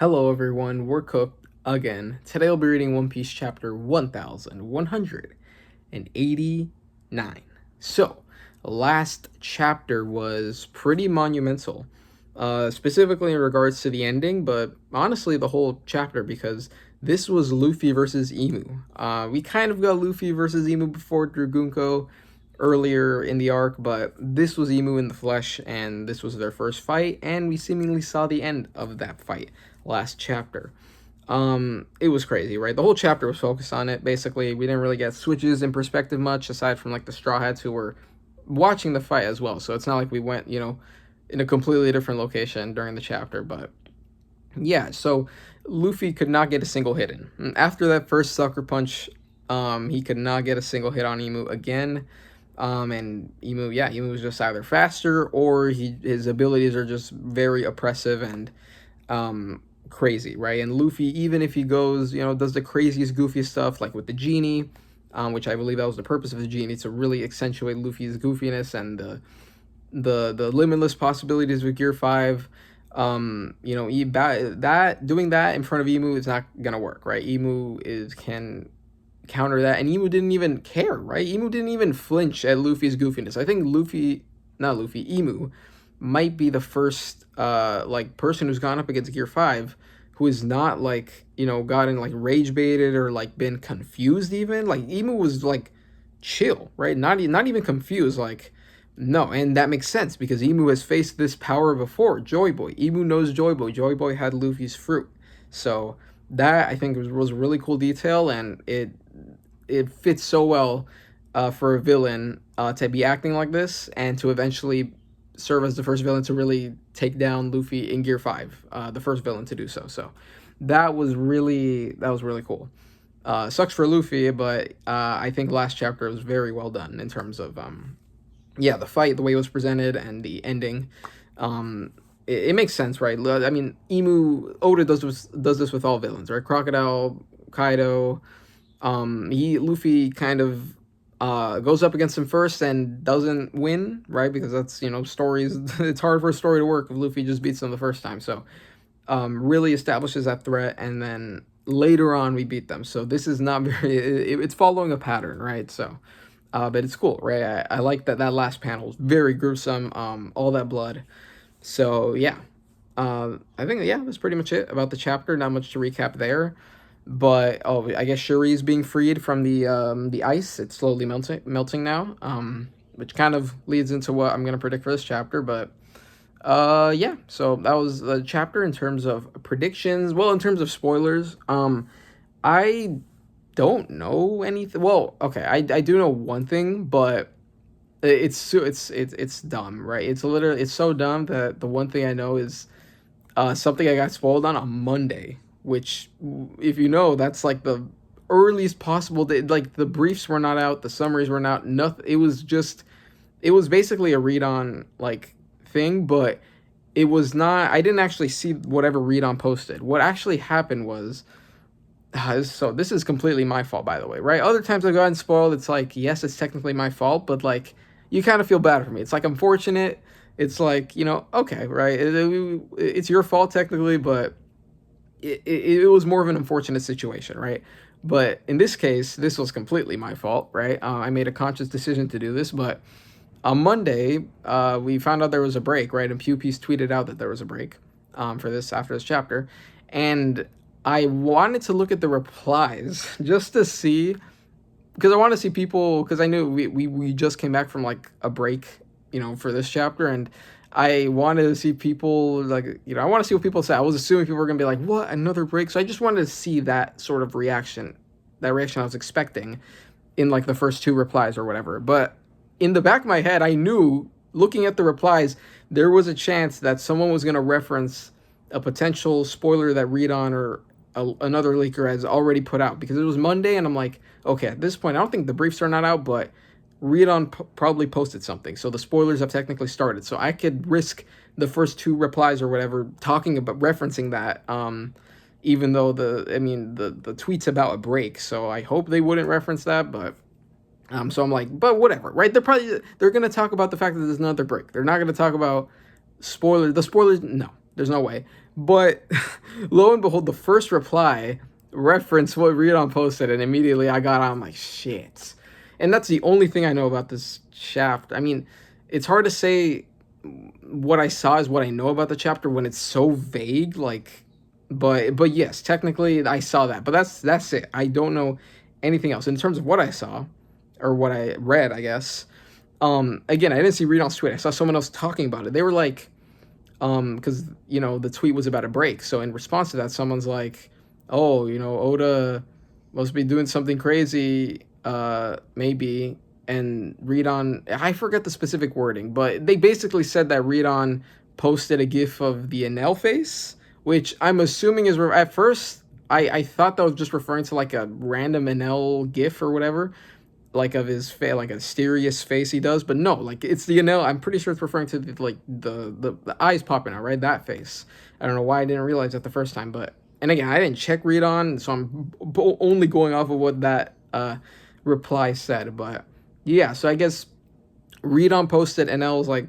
Hello everyone, we're cooked again. Today I'll be reading One Piece chapter 1189. So, last chapter was pretty monumental, specifically in regards to the ending, but honestly the whole chapter because this was Luffy versus Emu. We kind of got Luffy versus Emu before Dragunko earlier in the arc, but this was Emu in the flesh, and this was their first fight, and we seemingly saw the end of that fight last chapter. It was crazy, right? The whole chapter was focused on it. Basically, we didn't really get switches in perspective much, aside from like the Straw Hats who were watching the fight as well. So it's not like we went, in a completely different location during the chapter. But yeah, so Luffy could not get a single hit in. After that first sucker punch, he could not get a single hit on Emu again. And Emu was just either faster or his abilities are just very oppressive and crazy, right? And Luffy, even if he goes, does the craziest, goofiest stuff, like with the genie, which I believe that was the purpose of the genie, to really accentuate Luffy's goofiness and the limitless possibilities with Gear 5. Doing that in front of Emu is not gonna work, right? Emu can counter that, and Emu didn't even care, right? Emu didn't even flinch at Luffy's goofiness. I think Emu might be the first person who's gone up against Gear 5 who is not gotten like rage baited or like been confused even. Like Emu was like chill, right? Not even confused, like no, and that makes sense because Emu has faced this power before. Joy Boy. Emu knows Joy Boy. Joy Boy had Luffy's fruit. So that I think was a really cool detail, and it fits so well for a villain to be acting like this and to eventually serve as the first villain to really take down Luffy in Gear 5, the first villain to do so. So that was really cool. Sucks for Luffy, but I think last chapter was very well done in terms of the fight, the way it was presented, and the ending. It makes sense, right? I mean, Oda does this with all villains, right? Crocodile, Kaido. Luffy kind of goes up against him first and doesn't win, right? Because that's stories. It's hard for a story to work if Luffy just beats them the first time. So really establishes that threat, and then later on we beat them. So this is not very. It's following a pattern, right? So. But it's cool, right? I like that last panel is very gruesome. All that blood. So yeah, I think that's pretty much it about the chapter. Not much to recap there, but I guess Shuri is being freed from the ice. It's slowly melting now. Which kind of leads into what I'm gonna predict for this chapter. But yeah. So that was the chapter in terms of predictions. Well, in terms of spoilers, I don't know anything. Well, okay, I do know one thing, but it's dumb, right? It's so dumb that the one thing I know is something I got spoiled on Monday, which if you know, that's like the earliest possible day. Like the briefs were not out, the summaries were not nothing. It was basically a read on like thing, but it was not. I didn't actually see whatever read on posted. What actually happened was. So this is completely my fault, by the way, right? Other times I've gotten spoiled, it's like, yes, it's technically my fault, but like, you kind of feel bad for me. It's like, I'm fortunate. It's like, okay, right? It's your fault technically, but it was more of an unfortunate situation, right? But in this case, this was completely my fault, right? I made a conscious decision to do this, but on Monday, we found out there was a break, right? And Pew Piece tweeted out that there was a break for this after this chapter. And I wanted to look at the replies just to see, because I want to see people, because I knew we just came back from like a break, for this chapter, and I wanted to see people like, I want to see what people say. I was assuming people were going to be like, what, another break? So I just wanted to see that sort of reaction, that reaction I was expecting in like the first two replies or whatever. But in the back of my head, I knew, looking at the replies, there was a chance that someone was going to reference a potential spoiler that Read On or another leaker has already put out, because it was Monday, and I'm like, okay, at this point, I don't think the briefs are not out, but Read On probably posted something, so the spoilers have technically started, so I could risk the first two replies or whatever talking about referencing that, even though the tweet's about a break, so I hope they wouldn't reference that, but so I'm like, but whatever, right? They're gonna talk about the fact that there's another break. They're not gonna talk about the spoilers. No, There's no way. But lo and behold, the first reply referenced what Rion posted, and immediately I got on. I'm like, shit. And that's the only thing I know about this chapter. I mean, it's hard to say what I saw is what I know about the chapter when it's so vague. Like, but yes, technically I saw that. But that's it. I don't know anything else in terms of what I saw or what I read. I guess. Again, I didn't see Rion's tweet. I saw someone else talking about it. They were like, because the tweet was about a break. So in response to that, someone's like, "Oh, Oda must be doing something crazy, maybe." And Redon, I forget the specific wording, but they basically said that Redon posted a gif of the Enel face, which I'm assuming is at first I thought that was just referring to like a random Enel gif or whatever, like of his face, like a serious face he does, but no, like it's the Enel. I'm pretty sure it's referring to the eyes popping out, right? That face. I don't know why I didn't realize that the first time, but and again, I didn't check read on, so I'm only going off of what that reply said. But yeah, so I guess read on posted Enel's like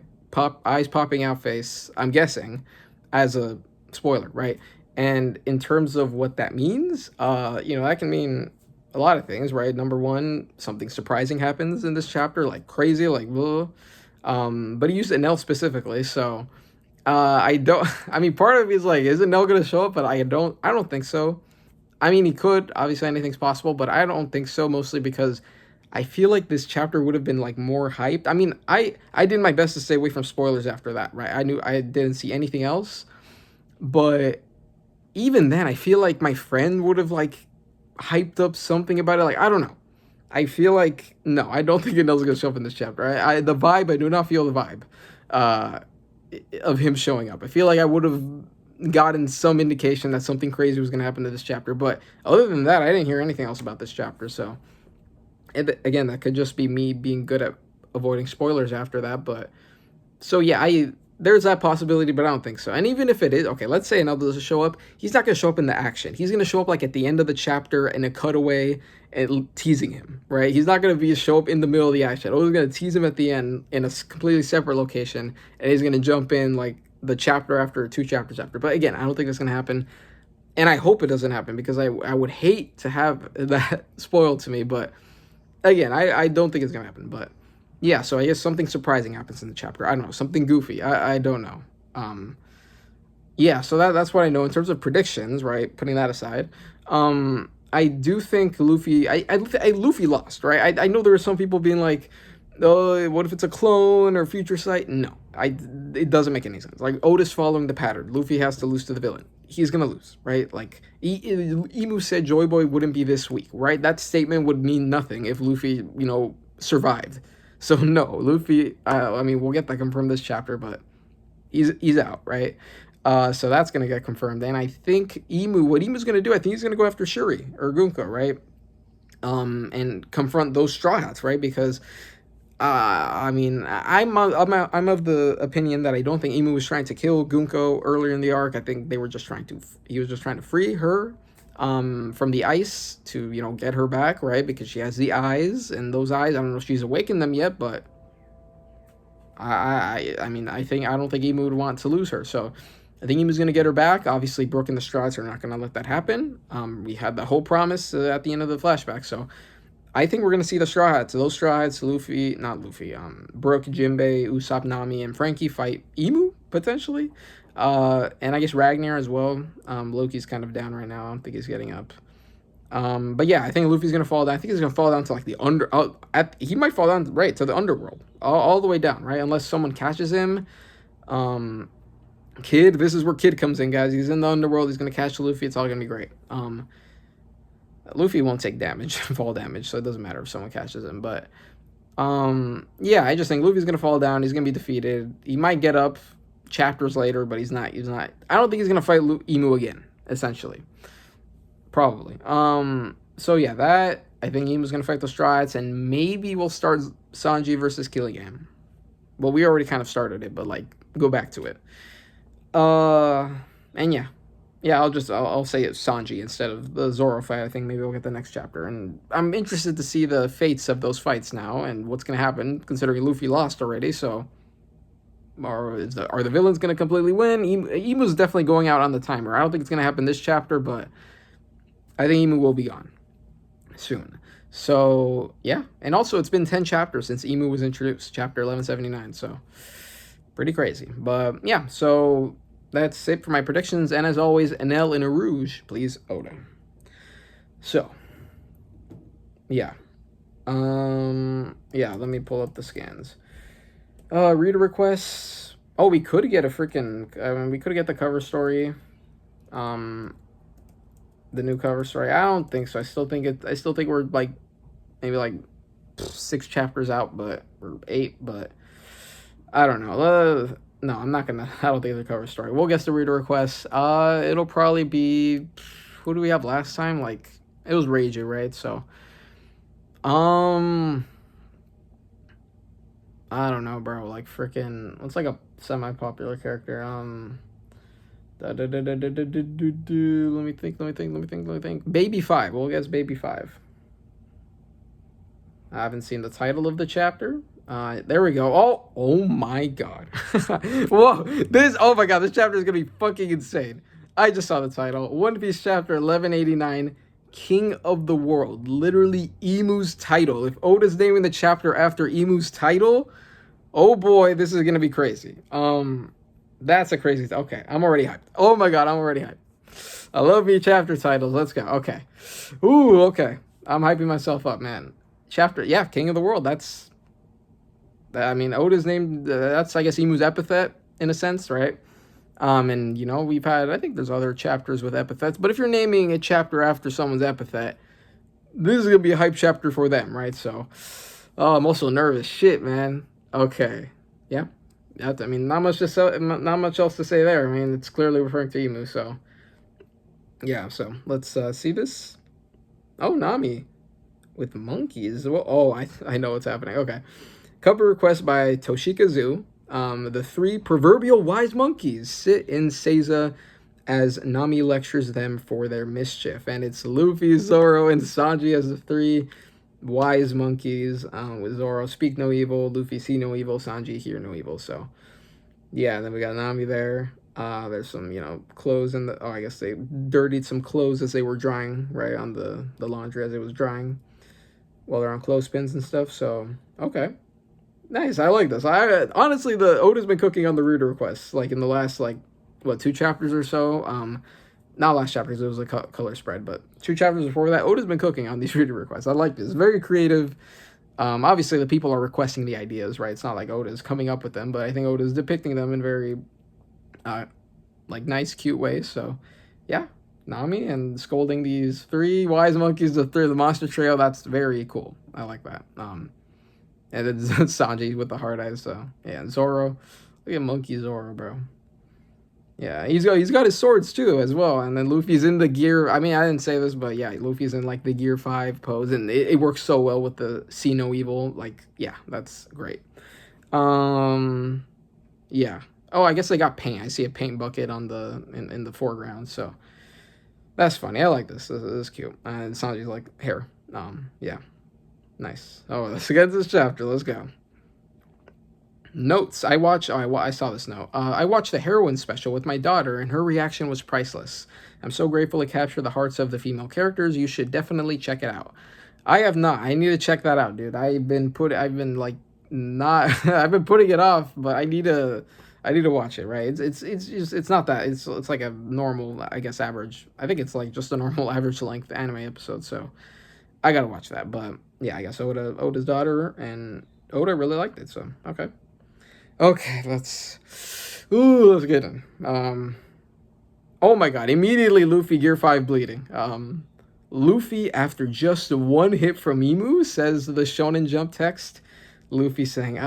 eyes popping out face. I'm guessing as a spoiler, right? And in terms of what that means, that can mean a lot of things, right? Number one, something surprising happens in this chapter, like crazy, like blah. But he used Enel specifically, so I don't. I mean, part of me is like, is Enel gonna show up? But I don't think so. I mean, he could. Obviously, anything's possible, but I don't think so. Mostly because I feel like this chapter would have been like more hyped. I mean, I did my best to stay away from spoilers after that, right? I knew I didn't see anything else, but even then, I feel like my friend would have like hyped up something about it. Like, I don't know. I feel like no, I don't think Anel's gonna show up in this chapter. The vibe, I do not feel the vibe uh, of him showing up. I feel like I would have gotten some indication that something crazy was gonna happen to this chapter. But other than that, I didn't hear anything else about this chapter. So, again, that could just be me being good at avoiding spoilers after that. But so yeah, there's that possibility, but I don't think so. And even if it is, okay, let's say Enel doesn't show up, he's not going to show up in the action. He's going to show up like at the end of the chapter in a cutaway and teasing him, right? He's not going to show up in the middle of the action. Oda's going to tease him at the end in a completely separate location, and he's going to jump in like the chapter after, 2 chapters after. But again, I don't think that's going to happen, and I hope it doesn't happen because I would hate to have that spoiled to me. But again, I don't think it's going to happen, but yeah, so I guess something surprising happens in the chapter. I don't know, something goofy. I don't know. Yeah, so that's what I know in terms of predictions, right? Putting that aside, I do think Luffy. Luffy lost, right? I know there were some people being like, "Oh, what if it's a clone or future sight?" No, it doesn't make any sense. Like Otis following the pattern, Luffy has to lose to the villain. He's gonna lose, right? Like Emu said, Joy Boy wouldn't be this weak, right? That statement would mean nothing if Luffy, survived. So no, Luffy. I mean, we'll get that confirmed this chapter, but he's out, right? So that's gonna get confirmed. And I think what Emu's gonna do, I think he's gonna go after Shuri or Gunko, right? And confront those Straw Hats, right? Because I mean, I'm of the opinion that I don't think Emu was trying to kill Gunko earlier in the arc. I think he was just trying to free her from the ice to get her back, right? Because she has the eyes, and those eyes, I don't know if she's awakened them yet, but I mean, I don't think Emu would want to lose her. So I think Emu's gonna get her back. Obviously, Brook and the Straws are not gonna let that happen. We had the whole promise at the end of the flashback, so I think we're gonna see the Straw Hats. Those Straw Hats, not Luffy, Brook, Jinbei, Usopp, Nami, and Frankie fight Emu potentially. And I guess Ragnar as well. Loki's kind of down right now. I don't think he's getting up. But yeah, I think Luffy's gonna fall down. I think he's gonna fall down to like the he might fall down right to the underworld, all the way down, right? Unless someone catches him. Kid, this is where Kid comes in, guys. He's in the underworld. He's gonna catch Luffy. It's all gonna be great. Luffy won't take damage, fall damage, so it doesn't matter if someone catches him. But yeah, I just think Luffy's gonna fall down. He's gonna be defeated. He might get up chapters later, but he's not. I don't think he's gonna fight Emu again. Essentially, probably. So yeah, that I think Emu's gonna fight the Strides, and maybe we'll start Sanji versus Killian. Well, we already kind of started it, but like go back to it. And yeah, I'll say it's Sanji instead of the Zoro fight. I think maybe we'll get the next chapter, and I'm interested to see the fates of those fights now and what's gonna happen, considering Luffy lost already. So Or are the villains going to completely win? Emu's definitely going out on the timer. I don't think it's going to happen this chapter, but I think Emu will be gone soon. So, yeah. And also, it's been 10 chapters since Emu was introduced, chapter 1179. So, pretty crazy. But, yeah. So, that's it for my predictions. And as always, Enel in a Rouge, please, Oda. So, yeah. Yeah, let me pull up the scans. Reader requests. Oh, we could get a freaking. We could get the cover story. The new cover story. I don't think so. I still think we're like maybe like 6 chapters out, or 8. But I don't know. No, I'm not gonna. I don't think the cover story. We'll guess the reader requests. It'll probably be. Who do we have last time? Like it was Reiju, right? So, I don't know, bro. Like freaking, what's like a semi-popular character? Let me think. Baby 5. We'll guess Baby 5. I haven't seen the title of the chapter. There we go. Oh my god. Whoa, oh my god, this chapter is gonna be fucking insane. I just saw the title. One Piece chapter 1189, King of the World. Literally Emu's title. If Oda's naming the chapter after Emu's title, oh boy, this is gonna be crazy. That's a crazy. Okay, I'm already hyped. Oh my god, I'm already hyped. I love me chapter titles. Let's go. Okay. Ooh, okay. I'm hyping myself up, man. Chapter, yeah, King of the World. I mean, Oda's name. That's, I guess, Emu's epithet in a sense, right? And you know, we've had. I think there's other chapters with epithets, but if you're naming a chapter after someone's epithet, this is gonna be a hype chapter for them, right? So, oh, I'm also nervous. Shit, man. Okay. Yeah. I mean, not much else to say there. I mean, it's clearly referring to Emu. So, yeah. So let's see this. Oh, Nami with monkeys. Well, oh, I know what's happening. Okay. Cover request by Toshika Zoo. The 3 proverbial wise monkeys sit in Seiza as Nami lectures them for their mischief, and it's Luffy, Zoro, and Sanji as the 3 wise monkeys, with Zoro speak no evil, Luffy see no evil, Sanji hear no evil. So yeah, then we got Nami there. There's some, clothes in the. Oh, I guess they dirtied some clothes as they were drying, right, on the laundry as it was drying, while they're on clothespins and stuff. So okay, nice. I like this. I honestly, the Oda's been cooking on the reader requests, like in the last 2 chapters or so. Not last chapters, it was a color spread, but 2 chapters before that, Oda's been cooking on these reader requests. I like this. Very creative. Obviously, the people are requesting the ideas, right? It's not like Oda's coming up with them, but I think Oda's depicting them in very, nice, cute ways. So, yeah, Nami and scolding these 3 wise monkeys through the monster trio. That's very cool. I like that. And then Sanji with the hard eyes. So, yeah, and Zoro. Look at Monkey Zoro, bro. Yeah, he's got his swords too as well, and then Luffy's in the gear. I mean, I didn't say this, but yeah, Luffy's in the gear 5 pose, and it works so well with the see no evil. Yeah, that's great. Yeah. Oh, I guess they got paint. I see a paint bucket on in the foreground, so that's funny. I like this. This is cute. And Sanji's hair. Yeah, nice. Oh, let's get this chapter. Let's go. Notes. I saw this note. I watched the Heroine special with my daughter, and her reaction was priceless. I'm so grateful to capture the hearts of the female characters. You should definitely check it out. I have not. I need to check that out, dude. I've been not. I've been putting it off, but I need to watch it. Right? It's not that. It's like a normal, I guess, average. I think it's just a normal average length anime episode. So I gotta watch that. But yeah, I guess Oda's daughter, and Oda really liked it. So okay. Okay, let's get in. Oh my god, immediately Luffy Gear 5 bleeding. Luffy, after just 1 hit from Emu, says the Shonen Jump text. Luffy saying,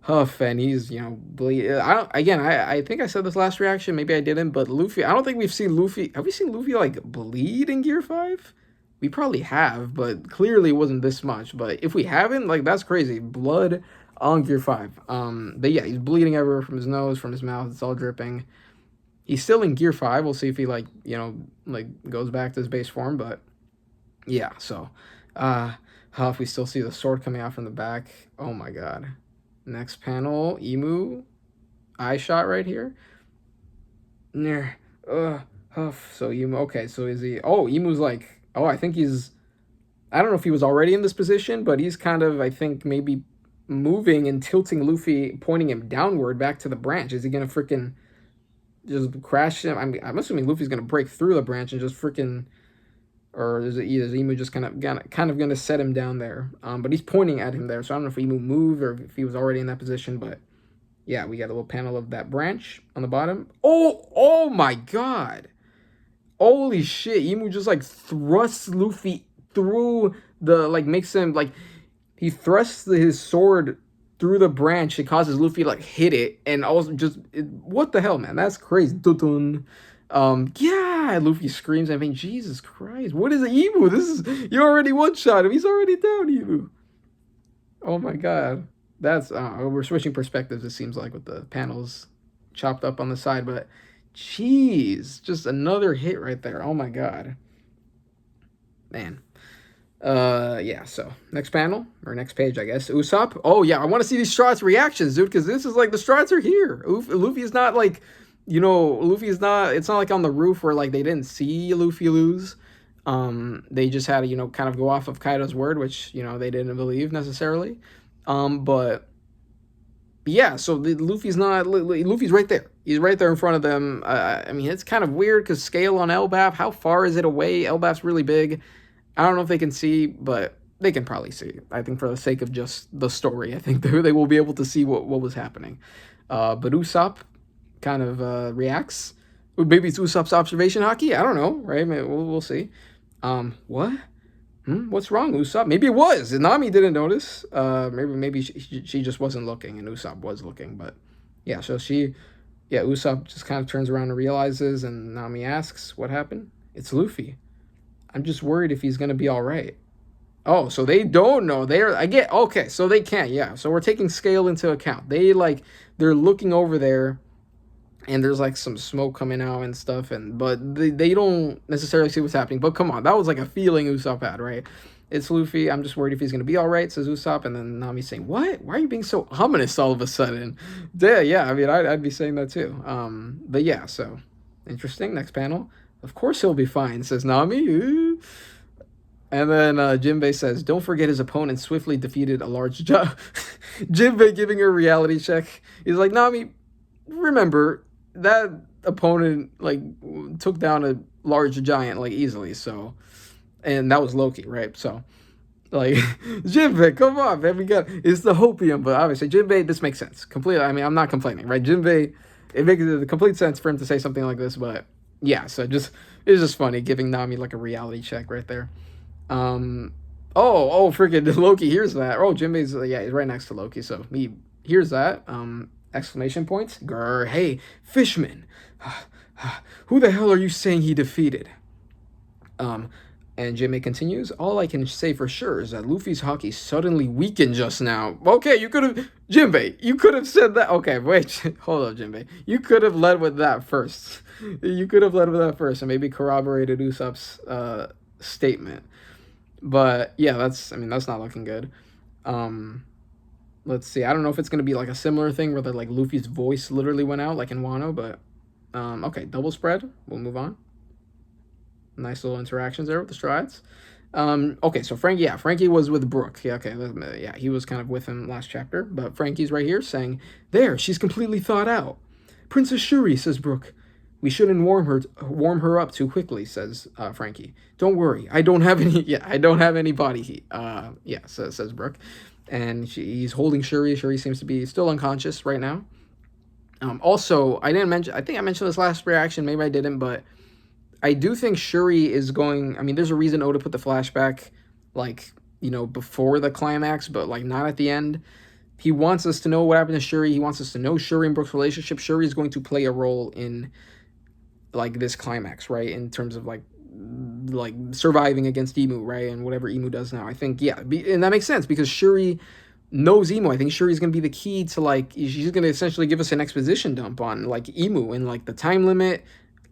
huff, and he's, bleed. I think I said this last reaction, maybe I didn't, but Luffy, I don't think we've seen Luffy. Have we seen Luffy, bleed in Gear 5? We probably have, but clearly it wasn't this much. But if we haven't, that's crazy. Blood on Gear 5. But yeah, he's bleeding everywhere from his nose, from his mouth. It's all dripping. He's still in Gear 5. We'll see if he, goes back to his base form. But yeah, so if we still see the sword coming out from the back. Oh my god. Next panel, Emu. eye shot right here. Nah, huff. So Emu. Okay, so is he? Oh, Emu's like. Oh, I think he's. I don't know if he was already in this position, but he's kind of, I think, maybe moving and tilting Luffy, pointing him downward back to the branch. Is he gonna freaking just crash him? I'm assuming Luffy's gonna break through the branch and just freaking, or is Emu just kind of gonna set him down there? But he's pointing at him there, so I don't know if Emu moved or if he was already in that position. But yeah, we got a little panel of that branch on the bottom. Oh my god! Holy shit! Emu just like thrusts Luffy through the, like, makes him like, he thrusts his sword through the branch. It causes Luffy to like hit it, and also just what the hell, man? That's crazy. Dun-dun. Yeah, Luffy screams. I mean, Jesus Christ, what is it, Emu? This is, you already one shot him. He's already down, Emu. Oh my god, that's we're switching perspectives. It seems like with the panels chopped up on the side, but jeez, just another hit right there. Oh my god, man. Yeah, so next panel, or next page, I guess. Usopp. Oh yeah, I want to see these Straws reactions, dude, because this is like, the Straws are here. Luffy's not like, Luffy's not, it's not like on the roof where like they didn't see Luffy lose. They just had to, kind of go off of Kaido's word, which, they didn't believe necessarily. But yeah, so Luffy's right there. He's right there in front of them. I mean, it's kind of weird because scale on Elbaf, how far is it away? Elbaf's really big. I don't know if they can see, but they can probably see. I think for the sake of just the story, I think they will be able to see what was happening. But Usopp kind of reacts. Maybe it's Usopp's observation hockey. I don't know, right? We'll see. What? What's wrong, Usopp? Maybe it was. Nami didn't notice. Maybe she just wasn't looking, and Usopp was looking. But yeah, so Usopp just kind of turns around and realizes, and Nami asks, "What happened?" It's Luffy. I'm just worried if he's gonna be all right. Oh, so they don't know. Okay, so they can't. Yeah, so we're taking scale into account. They're looking over there, and there's like some smoke coming out and stuff, but they don't necessarily see what's happening. But come on, that was like a feeling Usopp had, right? It's Luffy. I'm just worried if he's gonna be all right, says Usopp, and then Nami's saying, "What? Why are you being so ominous all of a sudden?" Yeah. I mean, I'd be saying that too. But yeah, so interesting. Next panel. Of course he'll be fine, says Nami. And then Jinbei says, don't forget his opponent swiftly defeated a large Jinbei giving her a reality check. He's like, Nami, remember, that opponent, like, took down a large giant, like, easily, so. And that was Loki, right? So, like, Jinbei, come on, man, it's the hopium, but obviously, Jinbei, this makes sense. Completely, I mean, I'm not complaining, right? Jinbei, it makes complete sense for him to say something like this, but yeah, so it's just funny giving Nami like a reality check right there. Freaking Loki hears that. Oh, Jinbei's, he's right next to Loki, so he hears that. Exclamation points. Grr, hey, Fishman. Who the hell are you saying he defeated? And Jinbei continues, all I can say for sure is that Luffy's hockey suddenly weakened just now. Okay, Jinbei, you could have said that. Okay, wait, hold up, Jinbei. You could have led with that first. And maybe corroborated Usopp's statement. But yeah, that's not looking good. Let's see. I don't know if it's going to be like a similar thing where like Luffy's voice literally went out like in Wano, but okay, double spread. We'll move on. Nice little interactions there with the strides. Okay, so Frankie was with Brook. Yeah, okay, yeah, he was kind of with him last chapter, but Frankie's right here saying, there, she's completely thawed out. Princess Shuri, says Brook. We shouldn't warm her up too quickly, says Frankie. Don't worry, I don't have any body heat. Says Brook. And he's holding Shuri. Shuri seems to be still unconscious right now. Also, I think I mentioned this last reaction, maybe I didn't, but I do think Shuri is going, I mean, there's a reason Oda put the flashback, like, before the climax, but, like, not at the end. He wants us to know what happened to Shuri. He wants us to know Shuri and Brook's relationship. Shuri is going to play a role in, like, this climax, right? In terms of, like surviving against Emu, right? And whatever Emu does now. I think, and that makes sense, because Shuri knows Emu. I think Shuri's going to be the key to, like, she's going to essentially give us an exposition dump on, like, Emu and, like, the time limit,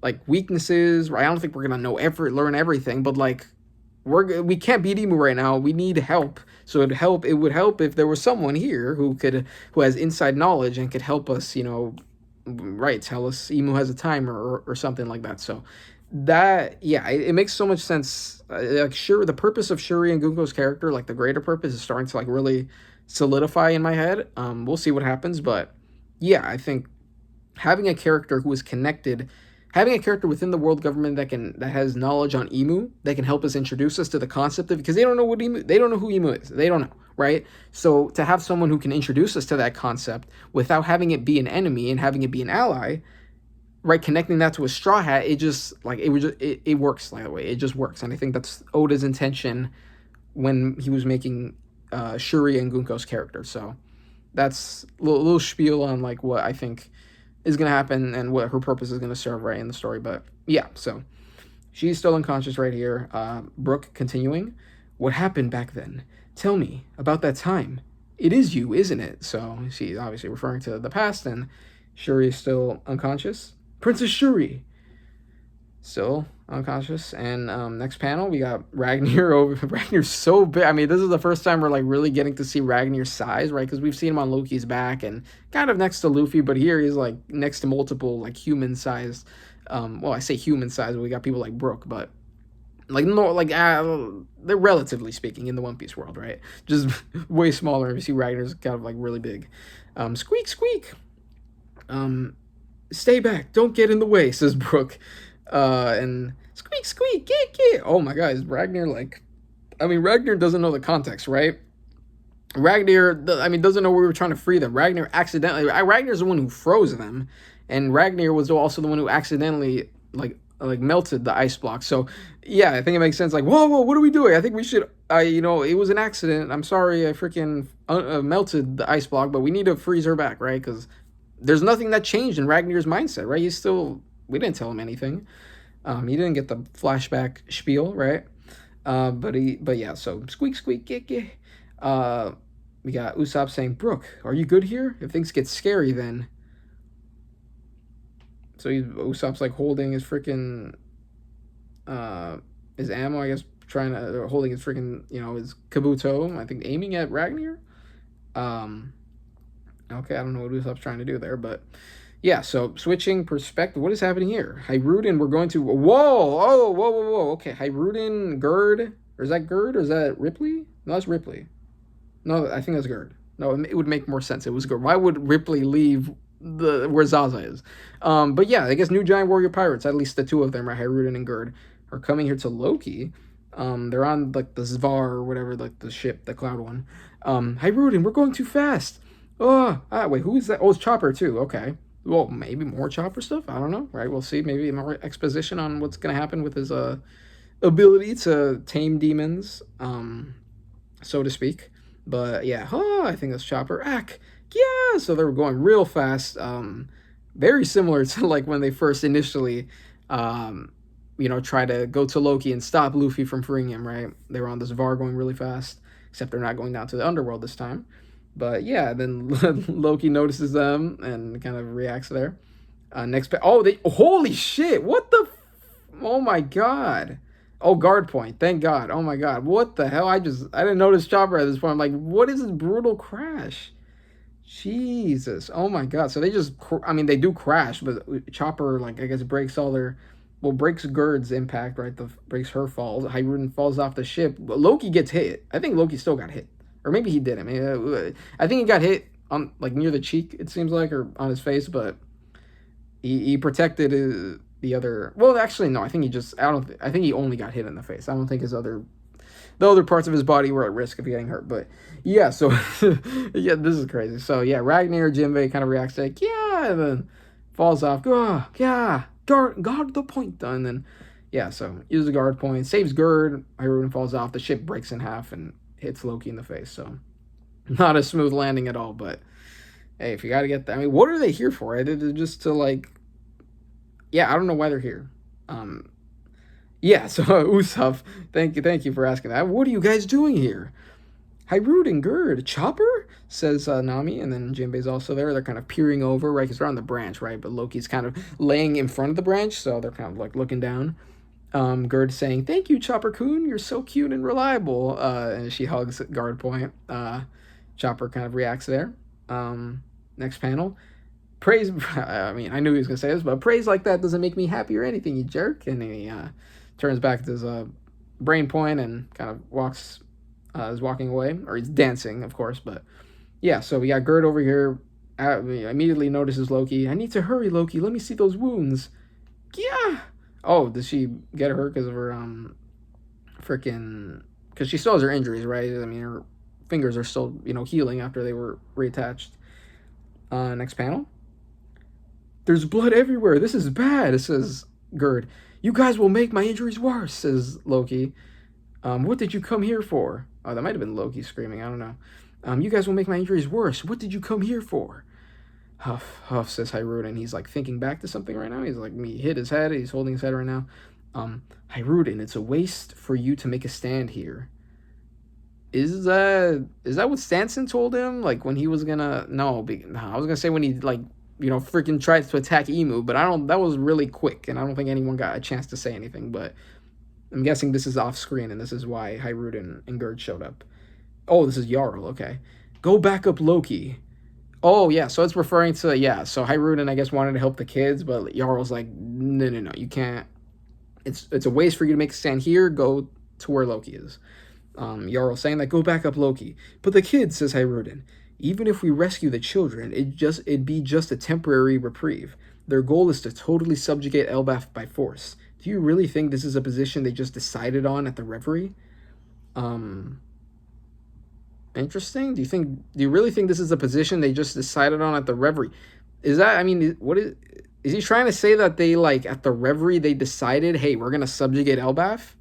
like, weaknesses, right? I don't think we're gonna learn everything, but like, we can't beat Emu right now. We need help. So it would help if there was someone here who has inside knowledge and could help us, right, tell us Emu has a timer or something like that. So that, yeah, it makes so much sense. Like, sure, the purpose of Shuri and Gunko's character, like the greater purpose, is starting to like really solidify in my head. We'll see what happens, but yeah, I think having a character who is connected, having a character within the world government that has knowledge on Emu that can help us introduce us to the concept of, because they don't know what Emu, they don't know who Emu is, they don't know, right? So to have someone who can introduce us to that concept without having it be an enemy and having it be an ally, right, connecting that to a straw hat, it just like it works that way. It just works, and I think that's Oda's intention when he was making Shuri and Gunko's character. So that's a little spiel on like what I think is going to happen and what her purpose is going to serve right in the story. But yeah, so she's still unconscious right here. Brooke continuing, what happened back then? Tell me about that time. It is you, isn't it? So she's obviously referring to the past, and Shuri is still unconscious. Princess Shuri, still unconscious. And next panel, we got Ragnar over. Ragnar's so big. I mean, this is the first time we're like really getting to see Ragnar's size, right? Because we've seen him on Loki's back and kind of next to Luffy, but here he's like next to multiple like human sized. Well, I say human size, but we got people like Brooke, but like no, like they're relatively speaking in the One Piece world, right? Just way smaller. You see Ragnar's kind of like really big. Squeak, squeak. Stay back, don't get in the way, says Brooke. And squeak, squeak, get, get. Oh my God, is Ragnar like? I mean, Ragnar doesn't know the context, right? Ragnar, I mean, doesn't know we were trying to free them. Ragnar accidentally. Ragnar's the one who froze them, and Ragnar was also the one who accidentally like melted the ice block. So yeah, I think it makes sense. Like, whoa, whoa, what are we doing? I think we should. You know, it was an accident. I'm sorry, I freaking melted the ice block, but we need to freeze her back, right? Because there's nothing that changed in Ragnar's mindset, right? He's still. We didn't tell him anything. He didn't get the flashback spiel, right? But yeah. So squeak, squeak, get, get. We got Usopp saying, "Brooke, are you good here? If things get scary, then." So Usopp's like holding his freaking his ammo, I guess, trying to holding his freaking his kabuto. I think aiming at Ragnar. Okay, I don't know what Usopp's trying to do there, but yeah. So switching perspective, what is happening here? Hajrudin, we're going to whoa. Okay, Hajrudin, Gerd, or is that Gerd or is that Ripley? No, that's Ripley. No, I think that's Gerd. No, it would make more sense. It was Gerd. Why would Ripley leave where Zaza is? But yeah, I guess new giant warrior pirates, at least the two of them, right? Hajrudin and Gerd, are coming here to Loki. They're on like the Zvar or whatever, like the ship, the cloud one. Hajrudin, we're going too fast. Wait, who is that? Oh, it's Chopper too. Okay. Well, maybe more Chopper stuff. I don't know. Right? We'll see. Maybe more exposition on what's gonna happen with his ability to tame demons, so to speak. But yeah, I think that's Chopper. Yeah. So they were going real fast. Very similar to like when they first initially, try to go to Loki and stop Luffy from freeing him. Right? They were on this Var going really fast, except they're not going down to the underworld this time. But yeah, then Loki notices them and kind of reacts there. Holy shit! What the? Oh my God! Oh, guard point. Thank God. Oh my God! What the hell? I didn't notice Chopper at this point. I'm like, what is this brutal crash? Jesus! Oh my God! So they they do crash, but Chopper I guess breaks breaks Gerd's impact, right? Breaks her fall. Hajrudin falls off the ship. Loki gets hit. I think Loki still got hit. Or maybe he didn't. I think he got hit on near the cheek, it seems like, or on his face, but he protected the other. Well, actually, no. I think I think he only got hit in the face. I don't think the other parts of his body were at risk of getting hurt. But yeah, so yeah, this is crazy. So yeah, Ragnar Jinbei kind of reacts like and then falls off. Yeah, guard the point, and then yeah, so uses the guard point, saves Gerd. Hajrudin falls off. The ship breaks in half and hits Loki in the face. So not a smooth landing at all, but hey, if you got to get that, I mean, what are they here for? Just to I don't know why they're here. Yeah, so Usopp, thank you for asking that. What are you guys doing here? Hajrudin, Gerd, Chopper, says Nami, and then Jinbei's also there. They're kind of peering over, right, because they're on the branch, right, but Loki's kind of laying in front of the branch, so they're kind of looking down. Gerd saying, "Thank you, Chopper-kun. You're so cute and reliable." And she hugs guard point. Chopper kind of reacts there. Next panel. praise, I mean, I knew he was going to say this, but praise like that doesn't make me happy or anything, you jerk. And he turns back to his brain point and kind of walks, is walking away, or he's dancing, of course. But yeah, so we got Gerd over here. Immediately notices Loki. I need to hurry, Loki. Let me see those wounds. Yeah. Oh, did she get hurt because of her freaking? Because she still has her injuries, right? I mean, her fingers are still healing after they were reattached. Next panel. There's blood everywhere. This is bad, says Gerd. You guys will make my injuries worse, says Loki. What did you come here for? Oh, that might have been Loki screaming. I don't know. You guys will make my injuries worse. What did you come here for? Huff, huff, says Hajrudin. He's like thinking back to something right now. He's like, he hit his head. He's holding his head right now. Hajrudin, it's a waste for you to make a stand here. Is that what Stanson told him? Like when he was gonna no, I was gonna say when he freaking tried to attack Emu, but that was really quick, and I don't think anyone got a chance to say anything. But I'm guessing this is off screen, and this is why Hajrudin and Gerd showed up. Oh, this is Jarl. Okay, go back up, Loki. Oh yeah, so it's referring to So Hajrudin, I guess, wanted to help the kids, but Jarl's like, no, you can't. It's a waste for you to make a stand here. Go to where Loki is. Jarl saying that, go back up, Loki. But the kids, says Hajrudin, even if we rescue the children, it'd be just a temporary reprieve. Their goal is to totally subjugate Elbaf by force. Do you really think this is a position they just decided on at the Reverie? Interesting. Do you really think this is a position they just decided on at the Reverie? Is that, I mean, what is he trying to say that they, like, at the Reverie, they decided, hey, we're going to subjugate Elbaf?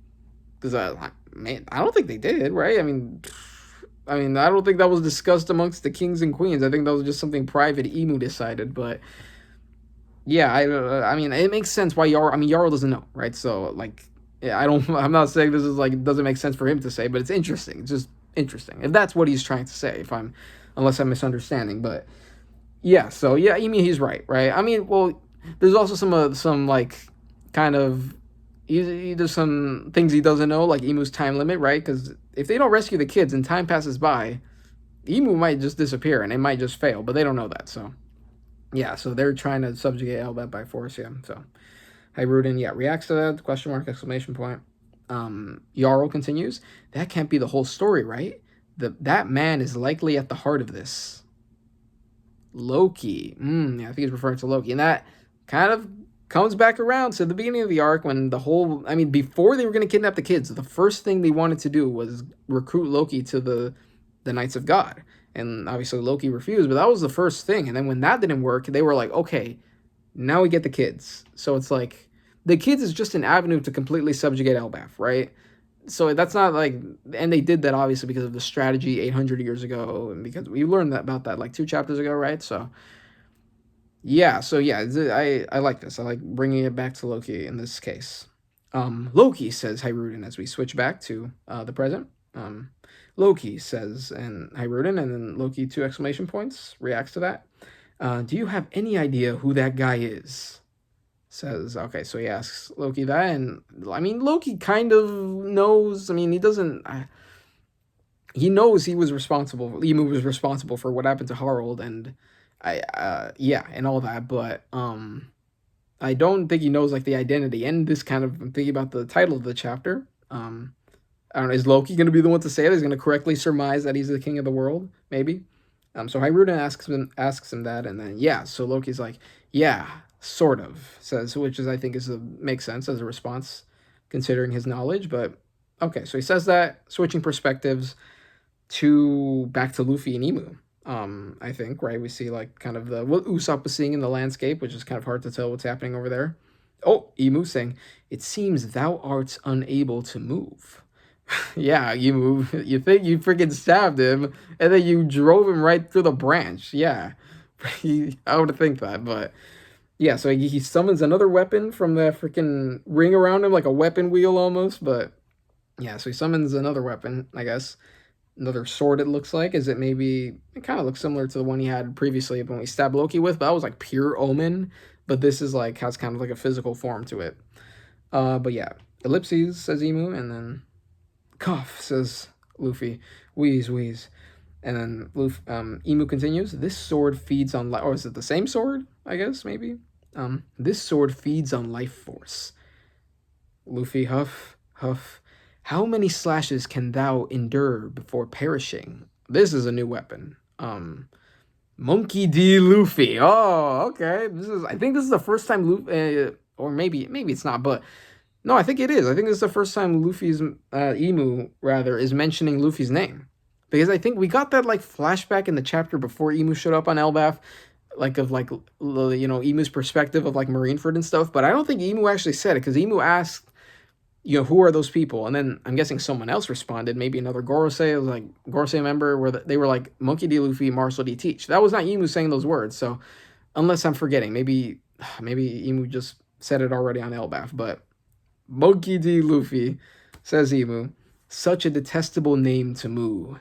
Because, I don't think they did, right? I mean, I don't think that was discussed amongst the kings and queens. I think that was just something private Emu decided, but yeah, I mean, it makes sense why Jarl doesn't know, right? So, like, yeah, I'm not saying this is, like, it doesn't make sense for him to say, but it's interesting. It's just interesting. If that's what he's trying to say, unless I'm misunderstanding, but yeah, so yeah, I mean, he's right? I mean, well, there's also some like, kind of, there's some things he doesn't know, like Emu's time limit, right? Because if they don't rescue the kids and time passes by, Emu might just disappear and it might just fail, but they don't know that, so yeah, so they're trying to subjugate Elbaf by force, yeah, so Hajrudin, reacts to that, question mark, exclamation point. Jarl continues, that can't be the whole story, right? That man is likely at the heart of this. Loki. I think he's referring to Loki. And that kind of comes back around to the beginning of the arc when before they were going to kidnap the kids, the first thing they wanted to do was recruit Loki to the Knights of God. And obviously Loki refused, but that was the first thing. And then when that didn't work, they were like, okay, now we get the kids. So it's like, the kids is just an avenue to completely subjugate Elbaf, right? So that's not like, and they did that obviously because of the strategy 800 years ago, and because we learned about that like 2 chapters ago, right? So yeah, I like this. I like bringing it back to Loki in this case. Loki, says Hajrudin as we switch back to the present. Loki, says and Hajrudin, and then Loki 2 exclamation points reacts to that. Do you have any idea who that guy is? Says, okay, so he asks Loki that, and I mean, Loki kind of knows. I mean, he doesn't. He knows Emu was responsible for what happened to Harold, and and all that. But I don't think he knows like the identity. And this kind of, I'm thinking about the title of the chapter. I don't know. Is Loki going to be the one to say it? He's going to correctly surmise that he's the king of the world, maybe. So Hajrudin asks him that, and then so Loki's like, yeah. Sort of, says, which is, I think, makes sense as a response, considering his knowledge, but okay, so he says that, switching perspectives back to Luffy and Emu, I think, right? We see, like, kind of what Usopp was seeing in the landscape, which is kind of hard to tell what's happening over there. Oh, Emu saying, it seems thou art unable to move. Yeah, Emu, you think you freaking stabbed him, and then you drove him right through the branch. Yeah, I would think that, but yeah, so he summons another weapon from the freaking ring around him, like a weapon wheel almost, but yeah, so he summons another weapon, I guess. Another sword, it looks like. It kind of looks similar to the one he had previously when we stabbed Loki with, but that was like pure omen, but this is like, has kind of like a physical form to it. But yeah, ellipses, says Emu, and then cough, says Luffy. Wheeze, wheeze. And then Emu continues, "This sword feeds on life." Or is it the same sword? I guess maybe. This sword feeds on life force. Luffy, huff, huff. How many slashes can thou endure before perishing? This is a new weapon. Monkey D. Luffy. Oh, okay. I think this is the first time Luffy, or maybe it's not, but no, I think it is. I think this is the first time Luffy's Emu rather is mentioning Luffy's name, because I think we got that like flashback in the chapter before Emu showed up on Elbaf, like of like Emu's perspective of like Marineford and stuff. But I don't think Emu actually said it, because Emu asked, who are those people? And then I'm guessing someone else responded, maybe another Gorosei, it was like Gorosei member, where they were like Monkey D. Luffy, Marshall D. Teach. That was not Emu saying those words. So unless I'm forgetting, maybe Emu just said it already on Elbaf, but Monkey D. Luffy, says Emu, such a detestable name to Moo.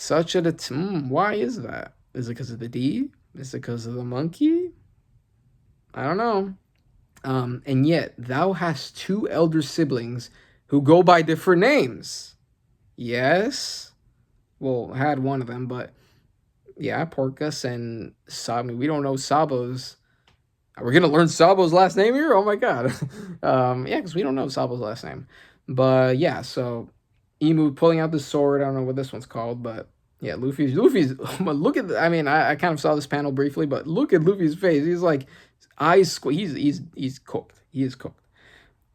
Why is that? Is it because of the D? Is it because of the monkey? I don't know. And yet thou hast two elder siblings who go by different names. Yes. Well, I had one of them, but yeah, Porcus and Sabi. We don't know Sabo's. Are we gonna learn Sabo's last name here? Oh my god. Yeah, because we don't know Sabo's last name. But yeah, so Emu pulling out the sword. I don't know what this one's called, but yeah, Luffy's. Look at. I mean, I kind of saw this panel briefly, but look at Luffy's face. He's like eyes. He's cooked. He is cooked.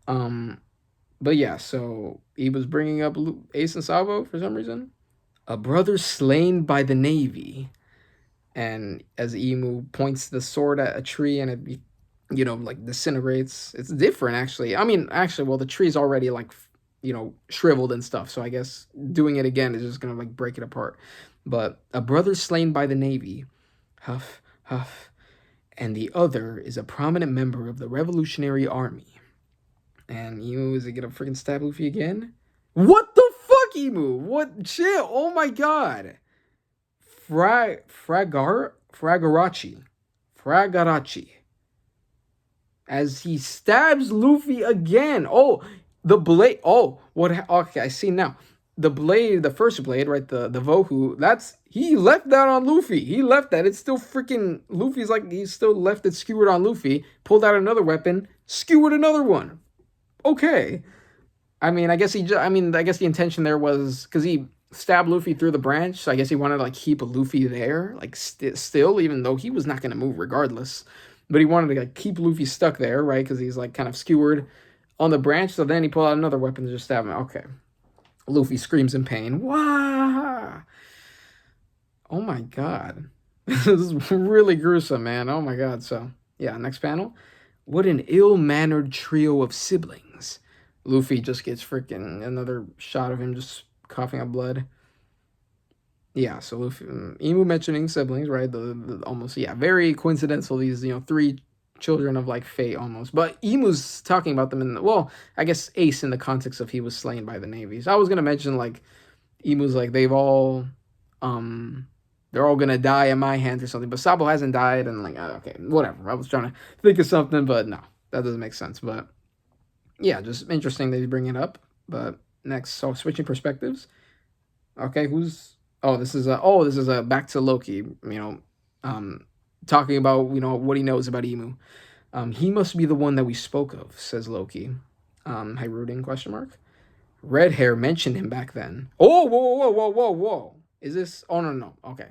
But yeah, so he was bringing up Ace and Sabo for some reason. A brother slain by the Navy. And as Emu points the sword at a tree and it, like disintegrates. It's different, actually. I mean, actually, well, the tree's already like, shriveled and stuff. So I guess doing it again is just gonna like break it apart. But a brother slain by the Navy, huff, huff, and the other is a prominent member of the Revolutionary Army. And Emu, is it gonna freaking stab Luffy again? What the fuck, Emu? What? Chill. Oh my god. Fragarachi. As he stabs Luffy again. Oh, the blade. Oh, what? Okay, I see now. The blade, the first blade, right? The Vohu. He left that on Luffy. He left that. It's still freaking Luffy's like he still left it skewered on Luffy. Pulled out another weapon, skewered another one. Okay. I mean, I guess the intention there was because he stabbed Luffy through the branch, so I guess he wanted to like keep Luffy there, like still, even though he was not going to move regardless. But he wanted to like keep Luffy stuck there, right? Because he's like kind of skewered on the branch. So then he pulled out another weapon to just stab him. Okay. Luffy screams in pain. Wah! Oh my god. This is really gruesome, man. Oh my god. So, yeah, next panel. What an ill-mannered trio of siblings. Luffy just gets freaking another shot of him just coughing up blood. Yeah, so Luffy, Emu mentioning siblings, right? The almost, yeah, very coincidental. These, three children of like fate almost. But Emu's talking about them I guess Ace in the context of he was slain by the Navy. So I was gonna mention like Emu's like they're all gonna die in my hands or something. But Sabo hasn't died, and like okay, whatever. I was trying to think of something, but no, that doesn't make sense. But yeah, just interesting that you bring it up. But next, so switching perspectives. Okay, this is a back to Loki, talking about, what he knows about Emu. He must be the one that we spoke of, says Loki. Hajrudin, question mark. Red hair mentioned him back then. Oh, whoa. Is this, oh no. Okay.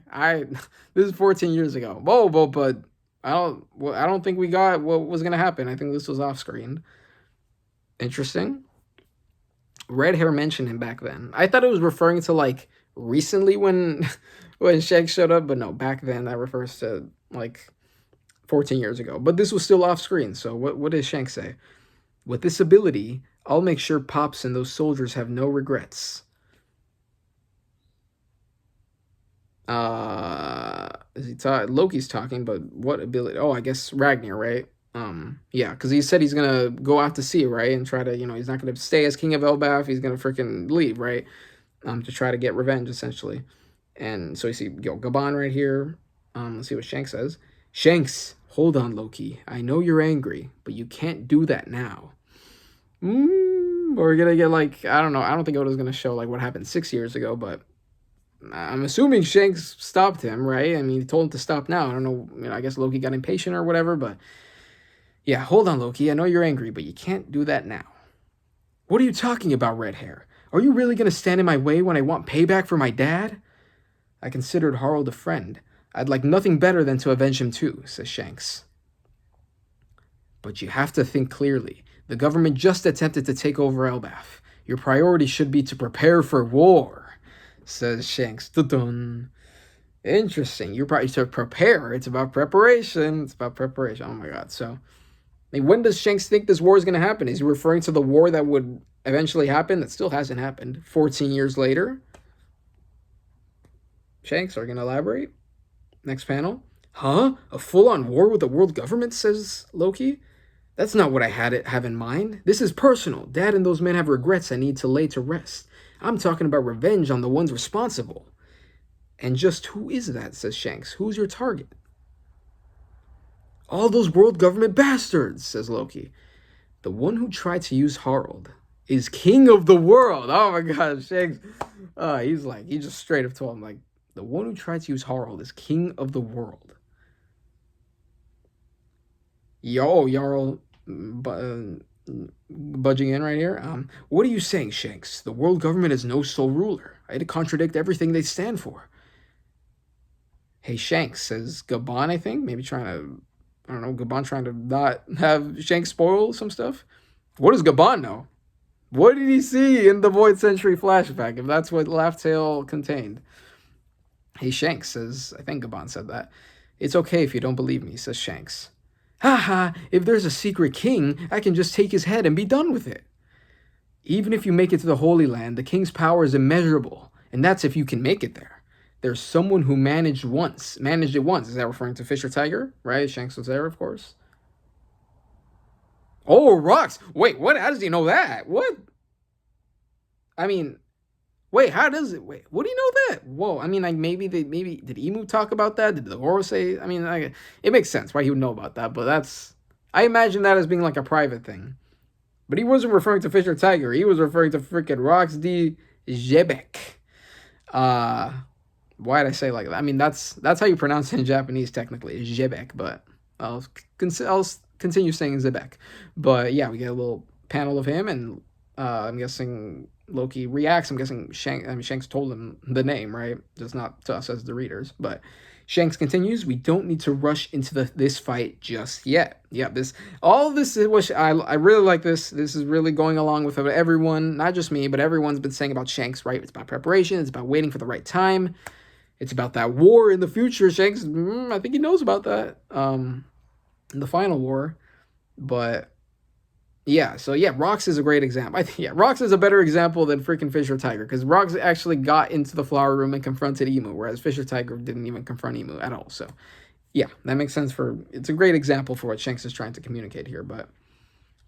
This is 14 years ago. Whoa, but I don't think we got what was gonna happen. I think this was off screen. Interesting. Red hair mentioned him back then. I thought it was referring to like recently when Shanks showed up, but no, back then that refers to like 14 years ago. But this was still off screen. So what does Shanks say? With this ability, I'll make sure Pops and those soldiers have no regrets. Loki's talking, but what ability? Oh, I guess Ragnar, right? Yeah, because he said he's gonna go out to sea, right, and try to, he's not gonna stay as king of Elbaf. He's gonna freaking leave, right, to try to get revenge, essentially. And so you see, Gaban right here. Let's see what Shanks says. Shanks, hold on, Loki. I know you're angry, but you can't do that now. We're gonna get like, I don't know. I don't think Oda's gonna show like what happened 6 years ago, but I'm assuming Shanks stopped him, right? I mean, he told him to stop now. I don't know. I guess Loki got impatient or whatever, but yeah, hold on, Loki. I know you're angry, but you can't do that now. What are you talking about, red hair? Are you really going to stand in my way when I want payback for my dad? I considered Harold a friend. I'd like nothing better than to avenge him too, says Shanks. But you have to think clearly. The government just attempted to take over Elbaf. Your priority should be to prepare for war, says Shanks. Dun-dun. Interesting. You're probably to prepare. It's about preparation. It's about preparation. Oh my god. So, when does Shanks think this war is going to happen? Is he referring to the war that would eventually happen? That still hasn't happened. 14 years later. Shanks, are you going to elaborate? Next panel. Huh? A full-on war with the world government, says Loki. That's not what I have in mind. This is personal. Dad and those men have regrets I need to lay to rest. I'm talking about revenge on the ones responsible. And just who is that, says Shanks. Who's your target? All those world government bastards, says Loki. The one who tried to use Harold is king of the world. Oh my god, Shanks. He just straight up told him, like, the one who tried to use Harold is king of the world. Jarl budging in right here. What are you saying, Shanks? The world government is no sole ruler. I had to contradict everything they stand for. Hey, Shanks, says Gaban, I think. Maybe trying to, I don't know, Gaban trying to not have Shanks spoil some stuff. What does Gaban know? What did he see in the Void Century flashback, if that's what Laugh Tale contained? Hey, Shanks, says, I think Gaban said that. It's okay if you don't believe me, says Shanks. Haha, if there's a secret king, I can just take his head and be done with it. Even if you make it to the Holy Land, the king's power is immeasurable, and that's if you can make it there. There's someone who managed it once. Is that referring to Fisher Tiger? Right? Shanks was there, of course. Oh, rocks. Wait, what? How does he know that? What? I mean, wait, how does it? Wait, what do you know that? Whoa, I mean, like maybe did Emu talk about that? Did the Oro say? I mean, it makes sense why he would know about that, but I imagine that as being like a private thing. But he wasn't referring to Fisher Tiger. He was referring to freaking Rox D. Jebek. Why did I say like that? I mean, that's how you pronounce it in Japanese technically, Jebek, but I'll continue saying Zebek. But yeah, we get a little panel of him, and I'm guessing Loki reacts. I'm guessing Shanks told him the name, right? Just not to us as the readers. But Shanks continues, we don't need to rush into this fight just yet. Yeah, all this is what I really like this. This is really going along with what everyone, not just me, but everyone's been saying about Shanks, right? It's about preparation. It's about waiting for the right time. It's about that war in the future. Shanks, I think he knows about that. In the final war. But yeah, so yeah, Rox is a great example. I think, yeah, Rox is a better example than freaking Fisher Tiger, because Rox actually got into the flower room and confronted Emu, whereas Fisher Tiger didn't even confront Emu at all. So yeah, that makes sense it's a great example for what Shanks is trying to communicate here. But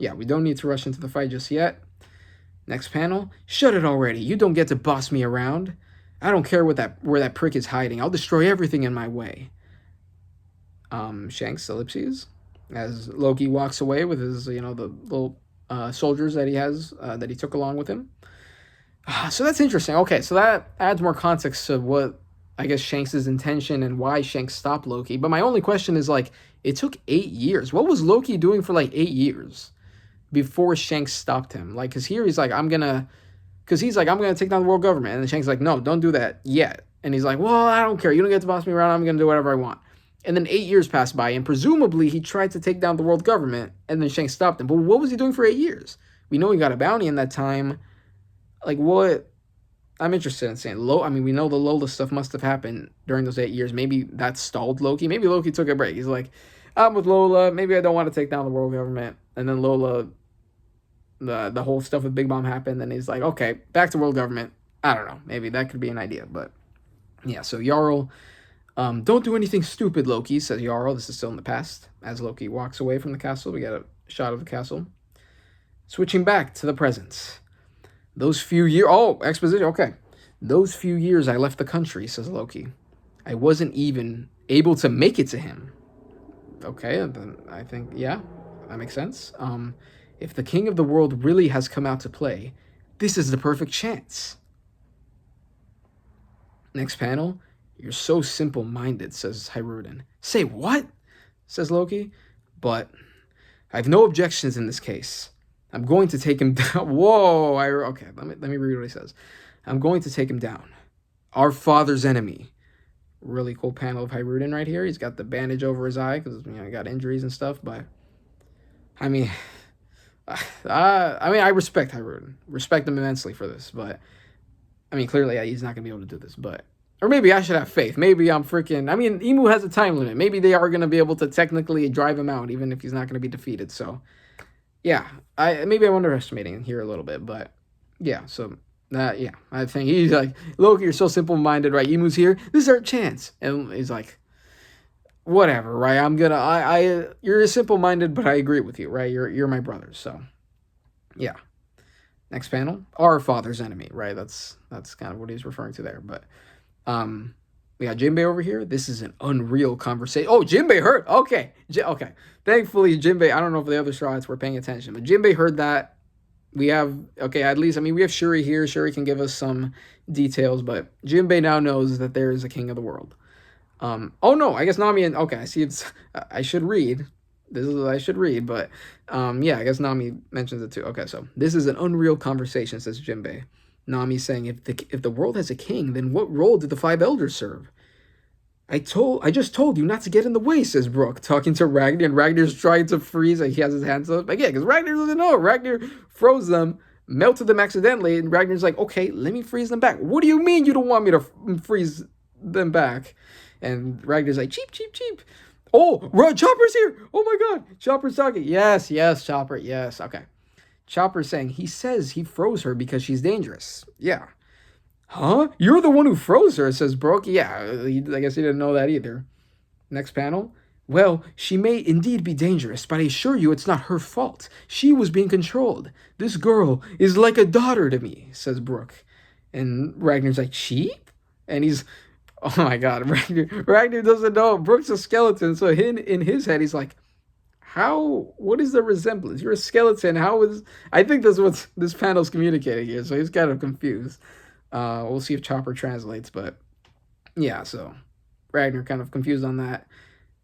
yeah, we don't need to rush into the fight just yet. Next panel. Shut it already. You don't get to boss me around. I don't care where that prick is hiding. I'll destroy everything in my way. Shanks ellipses as Loki walks away with his, the little soldiers that he has, that he took along with him. So that's interesting. Okay, so that adds more context to what I guess Shanks' intention and why Shanks stopped Loki. But my only question is, like, it took 8 years. What was Loki doing for like 8 years before Shanks stopped him? Like, because here he's like, I'm gonna take down the world government, and then Shanks is like, no, don't do that yet. And he's like, well, I don't care. You don't get to boss me around. I'm gonna do whatever I want. And then 8 years passed by, and presumably he tried to take down the world government, and then Shanks stopped him. But what was he doing for 8 years? We know he got a bounty in that time. Like, what? I'm interested in saying. We know the Lola stuff must have happened during those 8 years. Maybe that stalled Loki. Maybe Loki took a break. He's like, I'm with Lola. Maybe I don't want to take down the world government. And then Lola, the whole stuff with Big Mom happened, and he's like, okay, back to world government. I don't know. Maybe that could be an idea. But yeah, so Jarl... don't do anything stupid, Loki, says Jarl. This is still in the past. As Loki walks away from the castle, we get a shot of the castle. Switching back to the present. Those few years... Oh, exposition. Okay. Those few years I left the country, says Loki. I wasn't even able to make it to him. Okay, then I think, yeah, that makes sense. If the king of the world really has come out to play, this is the perfect chance. Next panel. You're so simple-minded, says Hajrudin. Say what? Says Loki. But I have no objections in this case. I'm going to take him down. Whoa! Okay, let me read what he says. I'm going to take him down. Our father's enemy. Really cool panel of Hajrudin right here. He's got the bandage over his eye because he got injuries and stuff. But I mean, I respect Hajrudin. Respect him immensely for this. But I mean, clearly he's not gonna be able to do this. But or maybe I should have faith. Maybe I'm freaking. I mean, Emu has a time limit. Maybe they are gonna be able to technically drive him out, even if he's not gonna be defeated. So yeah, maybe I'm underestimating here a little bit, but yeah. So yeah, I think he's like, Loki, you're so simple-minded, right? Emu's here. This is our chance, and he's like, whatever, right? You're simple-minded, but I agree with you, right? You're my brother, so yeah. Next panel, our father's enemy, right? That's kind of what he's referring to there, but we got Jinbei over here. This is an unreal conversation. Oh, Jinbei heard. Okay. Okay. Thankfully, Jinbei, I don't know if the other Straws were paying attention, but Jinbei heard that. We have, okay, at least, I mean, we have Shuri here. Shuri can give us some details, but Jinbei now knows that there is a king of the world. Oh no, I guess Nami and, okay, I see I should read. I should read, but yeah, I guess Nami mentions it too. Okay, so this is an unreal conversation, says Jinbei. Nami saying, if the world has a king, then what role did the five elders serve? I just told you not to get in the way, says Brooke, talking to Ragnar, and Ragnar's trying to freeze, like he has his hands up. Like, yeah, because Ragnar doesn't know. Ragnar froze them, melted them accidentally, and Ragnar's like, okay, let me freeze them back. What do you mean you don't want me to freeze them back? And Ragnar's like, cheap, cheap, cheap. Oh, Chopper's here. Oh my God. Chopper's talking. Yes, Chopper. Yes. Okay. Chopper's saying he says he froze her because she's dangerous. Yeah. Huh? You're the one who froze her, says Brooke. Yeah, I guess he didn't know that either. Next panel. Well, she may indeed be dangerous, but I assure you it's not her fault. She was being controlled. This girl is like a daughter to me, says Brooke. And Ragnar's like, sheep? And he's, oh my God, Ragnar doesn't know. Brooke's a skeleton, so in his head, he's like, what is the resemblance? You're a skeleton. I think that's what this panel's communicating here, so he's kind of confused. We'll see if Chopper translates, but yeah, so Ragnar kind of confused on that.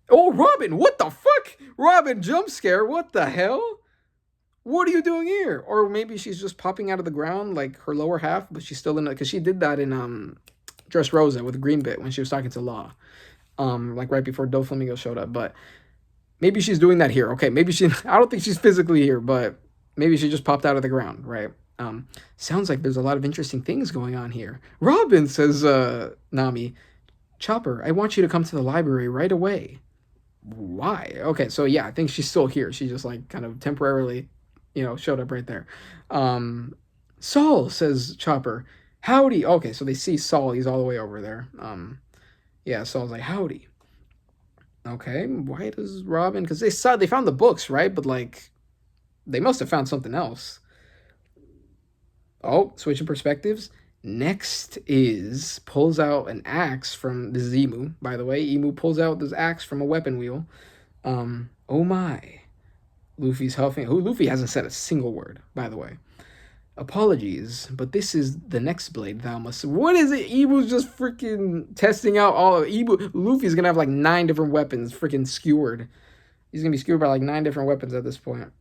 Oh, Robin, what the fuck? Robin, jump scare, what the hell? What are you doing here? Or maybe she's just popping out of the ground, like her lower half, but she's still in it, because she did that in Dressrosa with Green Bit when she was talking to Law, like right before Doflamingo showed up, but maybe she's doing that here. Okay, maybe I don't think she's physically here, but maybe she just popped out of the ground, right? Sounds like there's a lot of interesting things going on here. Robin, says Nami. Chopper, I want you to come to the library right away. Why? Okay, so yeah, I think she's still here. She just like kind of temporarily, showed up right there. Saul, says Chopper. Howdy. Okay, so they see Saul. He's all the way over there. Yeah, Saul's like, howdy. Okay, why does Robin? Because they found the books, right? But like, they must have found something else. Oh, switching perspectives. Next pulls out an axe from, this is Emu, by the way. Emu pulls out this axe from a weapon wheel. Oh my. Luffy's huffing. Luffy hasn't said a single word, by the way. Apologies, but this is the next blade thou must. What is it? Emu's just freaking testing out all of Emu. Luffy's gonna have like 9 different weapons freaking skewered. He's gonna be skewered by like 9 different weapons at this point.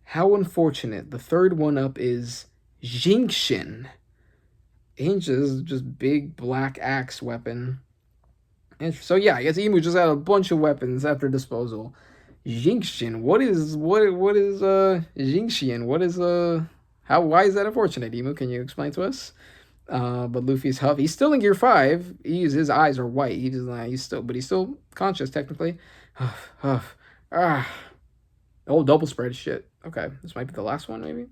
How unfortunate. The third one up is Jinxin. Is just big black axe weapon. And so yeah, I guess Emu just had a bunch of weapons after disposal. Jinxin. What is Jinxian? Why is that unfortunate, Emu? Can you explain to us? But Luffy's huff. He's still in gear 5. His eyes are white. He's still conscious technically. Oh, double spread shit. Okay, this might be the last one, maybe.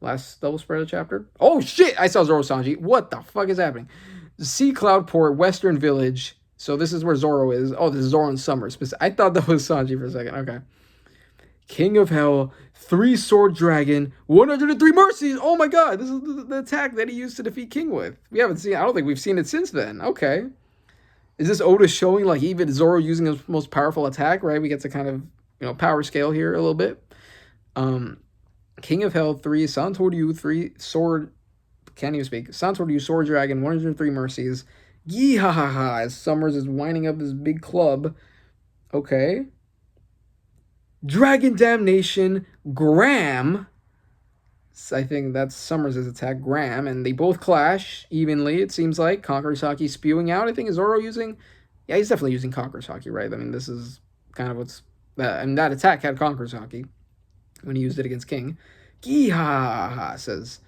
Last double spread chapter. Oh shit! I saw Zoro Sanji. What the fuck is happening? Sea Cloud Port, Western Village. So this is where Zoro is. Oh, this is Zoro in summer. I thought that was Sanji for a second. Okay. King of Hell, 3-sword dragon, 103 mercies. Oh my God, this is the attack that he used to defeat King with. I don't think we've seen it since then. Okay. Is this Oda showing like even Zoro using his most powerful attack, right? We get to kind of, power scale here a little bit. King of Hell, 3, Santoryu, 3, sword Can't even speak. Santor, you sword dragon, 103 mercies. Yee ha ha ha, as Summers is winding up his big club. Okay. Dragon Damnation, Graham. I think that's Summers' attack, Graham, and they both clash evenly, it seems like. Conqueror's Haki spewing out. I think is Zoro using. Yeah, he's definitely using Conqueror's Haki, right? I mean, this is kind of what's. And that attack had Conqueror's Haki when he used it against King. Gee-ha-ha, says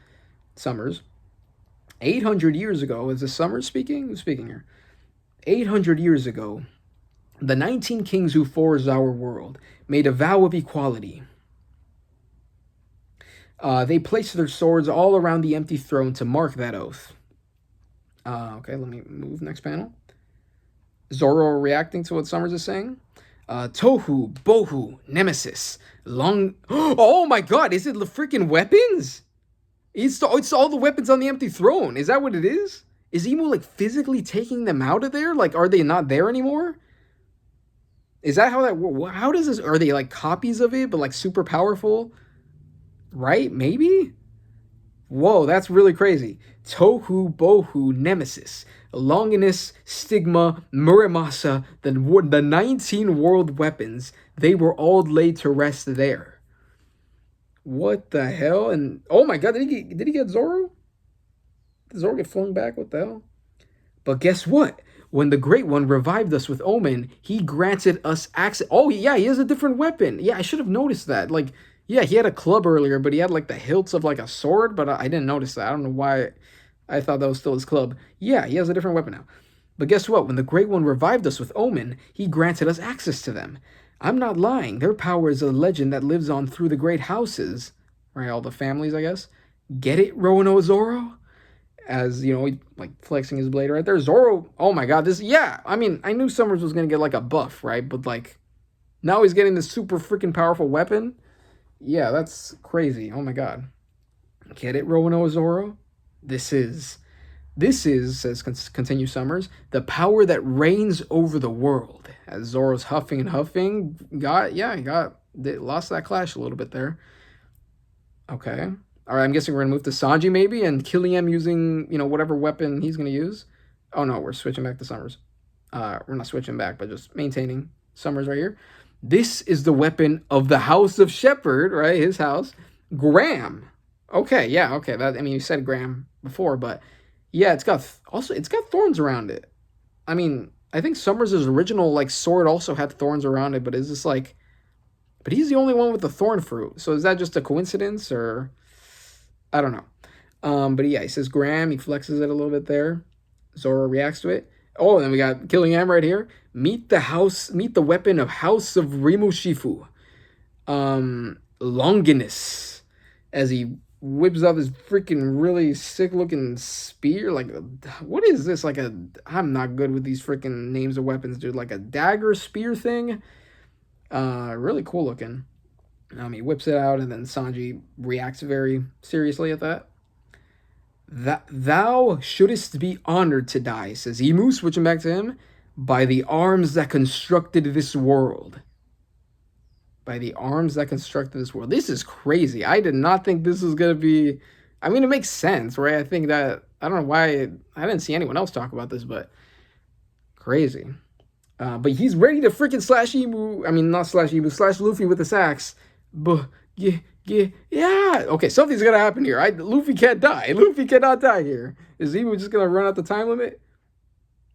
Summers. 800 years ago, is this Summers speaking? Who's speaking here? 800 years ago, the 19 kings who forged our world made a vow of equality. They placed their swords all around the empty throne to mark that oath. Okay, let me move next panel. Zoro reacting to what Summers is saying. Tohu, Bohu, Nemesis, Long... Oh my god, is it the freaking weapons? It's all the weapons on the empty throne. Is that what it is? Is Imu, like, physically taking them out of there? Like, are they not there anymore? Is that how that... How does this... Are they, like, copies of it, but, like, super powerful? Right? Maybe? Whoa, that's really crazy. Tohu, Bohu, Nemesis, Longinus, Stigma, Muramasa, the 19 world weapons, they were all laid to rest there. What the hell? And oh my god, did he get Zoro? Did Zoro get flung back? What the hell? But guess what? When the Great One revived us with Omen, he granted us access. Oh yeah, he has a different weapon. Yeah, I should have noticed that. Like, yeah, he had a club earlier, but he had like the hilts of like a sword, but I didn't notice that. I don't know why I thought that was still his club. Yeah, he has a different weapon now. But guess what? When the Great One revived us with Omen, he granted us access to them. I'm not lying. Their power is a legend that lives on through the great houses. Right, all the families, I guess. Get it, Roanoa Zoro? As, you know, he, like, flexing his blade right there. Zoro, oh my god, this, yeah. I mean, I knew Summers was going to get, like, a buff, right? But, like, now he's getting this super freaking powerful weapon. Yeah, that's crazy. Oh my god. Get it, Roanoa Zoro? This is, says continue Summers, the power that reigns over the world. As Zoro's huffing and huffing, lost that clash a little bit there. Okay. All right, I'm guessing we're going to move to Sanji maybe and Killiam using, you know, whatever weapon he's going to use. Oh no, we're switching back to Summers. We're not switching back, but just maintaining Summers right here. This is the weapon of the House of Shepherd, right? His house. Graham. Okay, yeah, okay. That, I mean, you said Graham before, but yeah, it's got thorns around it. I mean, I think Summers' original like sword also had thorns around it, but is this like, but he's the only one with the thorn fruit. So is that just a coincidence or I don't know. But yeah, he says Graham, he flexes it a little bit there. Zoro reacts to it. Oh, and then we got Killiam right here. Meet the weapon of House of Rimu Shifu. Longinus. As he whips up his freaking really sick looking spear. Like, what is this? Like I'm not good with these freaking names of weapons, dude. Like a dagger spear thing. Really cool looking. He whips it out, and then Sanji reacts very seriously at that. Thou shouldest be honored to die, says Imu, switching back to him, by the arms that constructed this world. By the arms that constructed this world. This is crazy. I did not think this was going to be... I mean, it makes sense, right? I think that... I don't know why... I didn't see anyone else talk about this, but... Crazy. But he's ready to freaking slash Imu... I mean, not slash Imu, slash Luffy with this axe. But... Yeah. Okay, something's gonna happen here. Luffy can't die. Luffy cannot die here. Is Imu just gonna run out the time limit?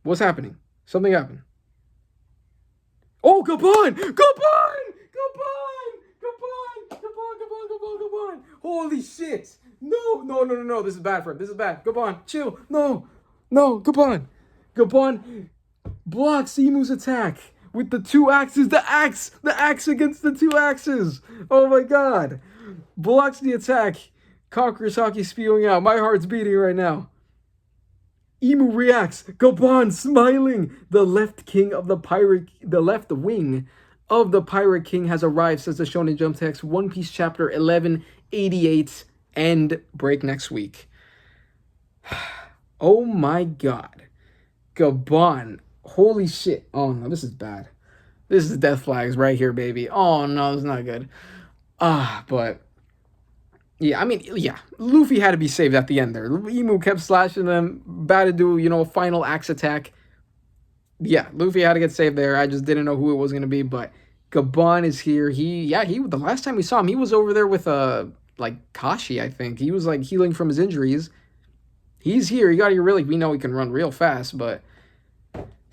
What's happening? Something happened. Oh, Gaban! Gaban! Holy shit! No. This is bad for him. This is bad. Gaban, chill. No, Gaban. Gaban blocks Imu's attack. With the two axes, the axe against the two axes. Oh my god. Blocks the attack. Conqueror's Haki spewing out. My heart's beating right now. Imu reacts. Gaban smiling. The left wing of the Pirate King has arrived, says the Shonen Jump text. One Piece chapter 1188. End break next week. Oh my god. Gaban. Holy shit. Oh no, this is bad. This is death flags right here, baby. Oh no, it's not good. But Yeah, I mean, yeah, Luffy had to be saved at the end there. Emu kept slashing them, about to do, a final axe attack. Yeah, Luffy had to get saved there. I just didn't know who it was gonna be, but Gaban is here. He the last time we saw him, he was over there with like Kashi, I think. He was like healing from his injuries. He's here. You gotta really, we know he can run real fast, but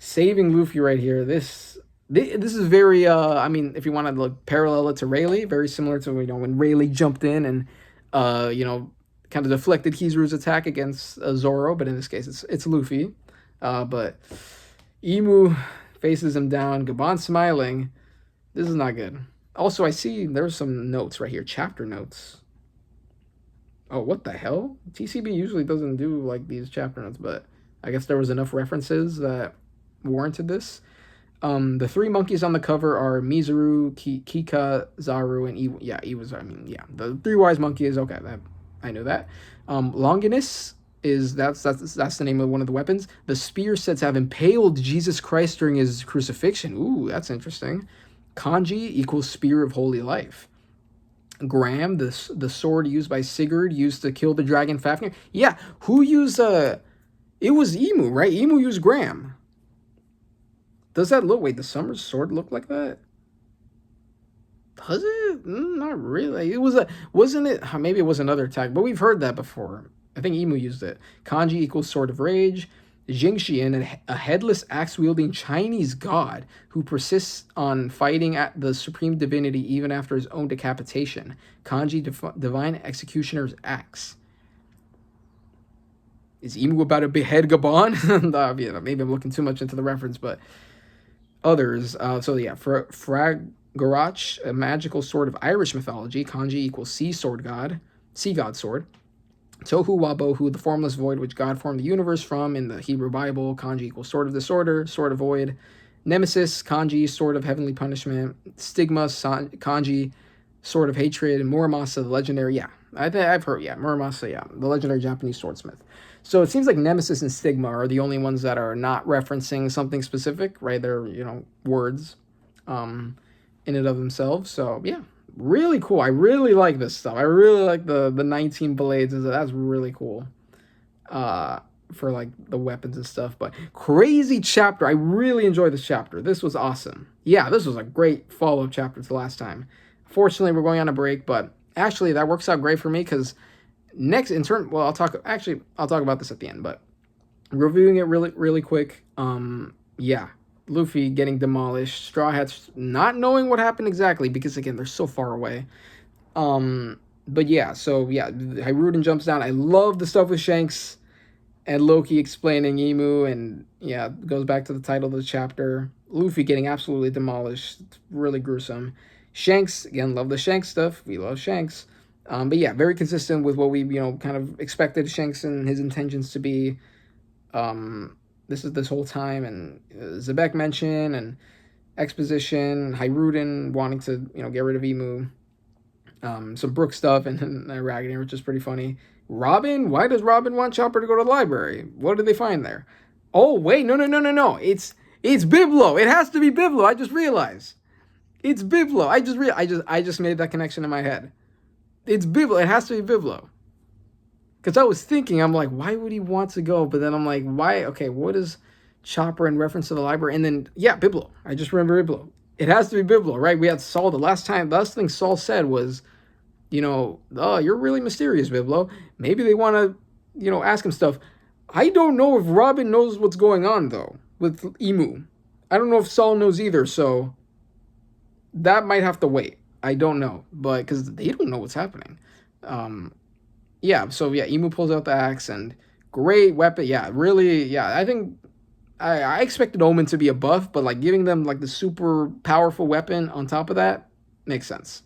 saving Luffy right here. This is very I mean, if you want to look parallel it to Rayleigh, very similar to when Rayleigh jumped in and kind of deflected Kizaru's attack against Zoro, but in this case it's Luffy. But Emu faces him down. Gaban smiling. This is not good. Also, I see there's some notes right here, chapter notes. Oh, what the hell? TCB usually doesn't do like these chapter notes, but I guess there was enough references that warranted this. The three monkeys on the cover are Mizuru, Kika, Zaru, and Iwa. Yeah, Iwa's. I mean, yeah, the three wise monkeys. Okay, I knew that. Longinus is that's the name of one of the weapons. The spear said to have impaled Jesus Christ during his crucifixion. Ooh, that's interesting. Kanji equals spear of holy life. Graham, the sword used by Sigurd, used to kill the dragon Fafnir. Yeah, who used it was Emu, right? Emu used Graham. Does that look? Wait, the summer sword look like that? Does it? Not really. Wasn't it? Maybe it was another attack, but we've heard that before. I think Emu used it. Kanji equals sword of rage. Jingxian, a headless axe-wielding Chinese god who persists on fighting at the supreme divinity even after his own decapitation. Kanji, divine executioner's axe. Is Emu about to behead Gaban? Yeah, maybe I'm looking too much into the reference, but others. So yeah, Fragorach, a magical sword of Irish mythology. Kanji equals sea god sword. Tohu Wabohu, the formless void which God formed the universe from in the Hebrew Bible. Kanji equals sword of disorder, sword of void. Nemesis, Kanji, sword of heavenly punishment. Stigma, Kanji, sword of hatred. And Muramasa, the legendary, I've heard, Muramasa, the legendary Japanese swordsmith. So it seems like Nemesis and Stigma are the only ones that are not referencing something specific, right? They're, words in and of themselves. So, yeah. Really cool. I really like this stuff. I really like the 19 blades. That's really cool. For like the weapons and stuff. But crazy chapter. I really enjoyed this chapter. This was awesome. Yeah, this was a great follow-up chapter to the last time. Fortunately, we're going on a break, but actually that works out great for me because next in turn, well, I'll talk about this at the end, but reviewing it really quick. Yeah. Luffy getting demolished, Straw Hats not knowing what happened exactly because again they're so far away. But yeah, so yeah, Hajrudin jumps down. I love the stuff with Shanks and Loki explaining Emu, and yeah, goes back to the title of the chapter. Luffy getting absolutely demolished, really gruesome. Shanks again, love the Shanks stuff. We love Shanks. But yeah, very consistent with what we kind of expected Shanks and his intentions to be. This whole time, and Zebek mention and exposition, Hajrudin wanting to get rid of Emu, some Brook stuff and Ragnar, which is pretty funny. Robin, why does Robin want Chopper to go to the library? What did they find there? Oh wait, no, it's Biblo. It has to be Biblo. I just realized it's Biblo. I just made that connection in my head. It's Biblo. It has to be Biblo. Because I was thinking, I'm like, why would he want to go? But then I'm like, why? Okay, what is Chopper in reference to the library? And then, yeah, Biblo. I just remember Biblo. It has to be Biblo, right? We had Saul. The last thing Saul said was, oh, you're really mysterious, Biblo. Maybe they want to, ask him stuff. I don't know if Robin knows what's going on, though, with Emu. I don't know if Saul knows either, so that might have to wait. I don't know, but because they don't know what's happening. Yeah, so yeah, Emu pulls out the axe and great weapon. Yeah, really, yeah, I think I expected Omen to be a buff, but like giving them like the super powerful weapon on top of that makes sense.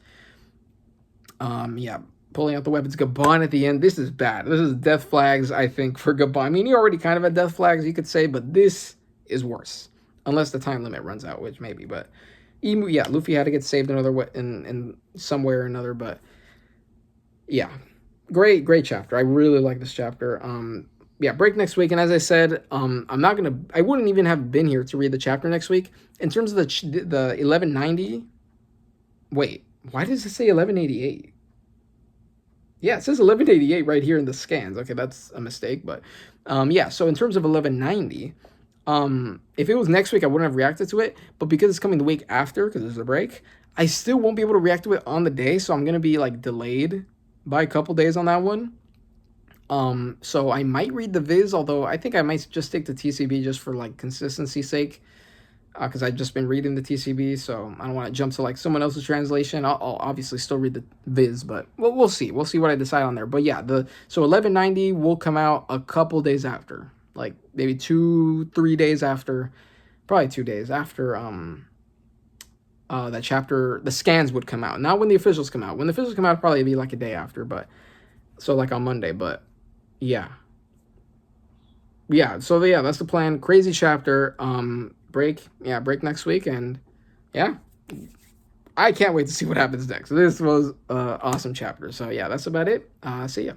Yeah, pulling out the weapons. Gaban at the end. This is bad. This is death flags, I think, for Gaban. I mean, he already kind of had death flags, you could say, but this is worse. Unless the time limit runs out, which maybe, but Emu, yeah, Luffy had to get saved another way in some way or another, but yeah. Great chapter. I really like this chapter. Yeah, break next week. And as I said, I wouldn't even have been here to read the chapter next week. In terms of the 1190, wait, why does it say 1188? Yeah, it says 1188 right here in the scans. Okay, that's a mistake, but yeah. So in terms of 1190, if it was next week, I wouldn't have reacted to it. But because it's coming the week after, because there's a break, I still won't be able to react to it on the day. So I'm gonna be like delayed by a couple days on that one. So I might read the Viz, although I think I might just stick to TCB just for like consistency's sake, because I've just been reading the TCB, so I don't want to jump to like someone else's translation. I'll obviously still read the Viz, but we'll see. We'll see what I decide on there. But yeah, so 1190 will come out a couple days after, like maybe 2-3 days after, probably 2 days after that chapter. The scans would come out, not when the officials come out. When the officials come out, it'll probably be like a day after, but so like on Monday. But yeah, yeah. So yeah, that's the plan. Crazy chapter. Break next week, and yeah, I can't wait to see what happens next. This was an awesome chapter. So yeah, that's about it. See ya.